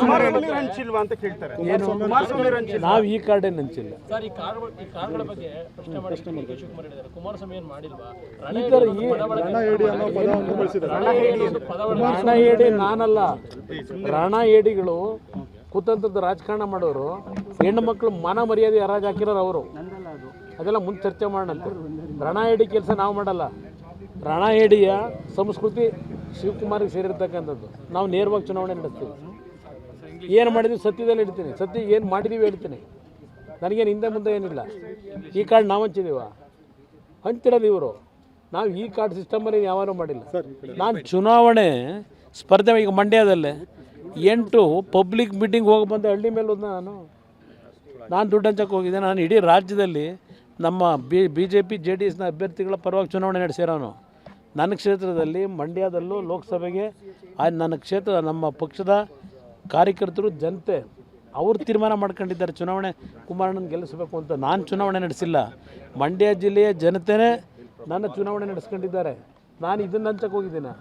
ಕುಮಾರಸ್ವಾಮಿ ಹಂಚಿಲ್ವಾ ಅಂತ ಕೇಳ್ತಾರೆ. ನಾವು ಈ ಕಾರ್ಡೇನು ಹಂಚಿಲ್ಲ. ಸರ್, ಈ ಕಾರ್ಡ್ಗಳ ಬಗ್ಗೆ ಪ್ರಶ್ನೆ ಮಾಡಿ ಶಿವಕುಮಾರ್ ಹೇಳಿದ್ದಾರೆ, ಕುಮಾರಸ್ವಾಮಿ ಏನು ಮಾಡಿಲ್ವಾ? ಈ ಥರ ರಣ ಹೇಡಿ ನಾನಲ್ಲ, ರಣ ಹೇಡಿಗಳು ಕುತಂತ್ರದ ರಾಜಕಾರಣ ಮಾಡೋರು, ಹೆಣ್ಣು ಮಕ್ಕಳು ಮಾನ ಮರ್ಯಾದೆ ಹರಾಜು ಹಾಕಿರೋರು ಅವರು. ಅದೆಲ್ಲ ಮುಂದೆ ಚರ್ಚೆ ಮಾಡೋಣಂತೆ. ರಣ ಹೇಡಿ ಕೆಲಸ ನಾವು ಮಾಡಲ್ಲ. ರಣ ಹೇಡಿಯ ಸಂಸ್ಕೃತಿ ಶಿವಕುಮಾರ್ಗೆ ಸೇರಿರ್ತಕ್ಕಂಥದ್ದು. ನಾವು ನೇರವಾಗಿ ಚುನಾವಣೆ ನಡೆಸ್ತೀವಿ. ಏನು ಮಾಡಿದ್ವಿ ಸತ್ಯದಲ್ಲಿ ಹೇಳ್ತೀನಿ, ಸತ್ಯ ಏನು ಮಾಡಿದ್ದೀವಿ ಹೇಳ್ತೀನಿ. ನನಗೇನು ಹಿಂದೆ ಮುಂದೆ ಏನಿಲ್ಲ. ಈ ಕಾರ್ಡ್ ನಾವು ಹಂಚಿದೀವ, ಹಂಚಿರೋದು ಇವರು. ನಾವು ಈ ಕಾರ್ಡ್ ಸಿಸ್ಟಮಲ್ಲಿ ಯಾವಾಗೂ ಮಾಡಿಲ್ಲ. ನಾನು ಚುನಾವಣೆ ಸ್ಪರ್ಧೆ ಈಗ ಮಂಡ್ಯದಲ್ಲೇ 8 ಪಬ್ಲಿಕ್ ಮೀಟಿಂಗ್ ಹೋಗಿ ಬಂದೆ. ಹಳ್ಳಿ ಮೇಲೆ ಹೋದ ನಾನು ದುಡ್ಡು ಹಂಚಕ್ಕೆ ಹೋಗಿದ್ದೆ. ನಾನು ಇಡೀ ರಾಜ್ಯದಲ್ಲಿ ನಮ್ಮ BJP JDSನ ಅಭ್ಯರ್ಥಿಗಳ ಪರವಾಗಿ ಚುನಾವಣೆ ನಡೆಸಿರೋನು. ನನ್ನ ಕ್ಷೇತ್ರದಲ್ಲಿ ಮಂಡ್ಯದಲ್ಲೂ ಲೋಕಸಭೆಗೆ ನನ್ನ ಕ್ಷೇತ್ರ ನಮ್ಮ ಪಕ್ಷದ ಕಾರ್ಯಕರ್ತರು ಜನತೆ ಅವರು ತೀರ್ಮಾನ ಮಾಡ್ಕೊಂಡಿದ್ದಾರೆ ಚುನಾವಣೆ ಕುಮಾರಣ್ಣನ ಗೆಲ್ಲಿಸಬೇಕು ಅಂತ. ನಾನು ಚುನಾವಣೆ ನಡೆಸಿಲ್ಲ, ಮಂಡ್ಯ ಜಿಲ್ಲೆಯ ಜನತೆಯೇ ನನ್ನ ಚುನಾವಣೆ ನಡೆಸ್ಕೊಂಡಿದ್ದಾರೆ. ನಾನು ಇದನ್ನು ಹಂಚಕ್ಕೆ ಹೋಗಿದ್ದೀನಿ.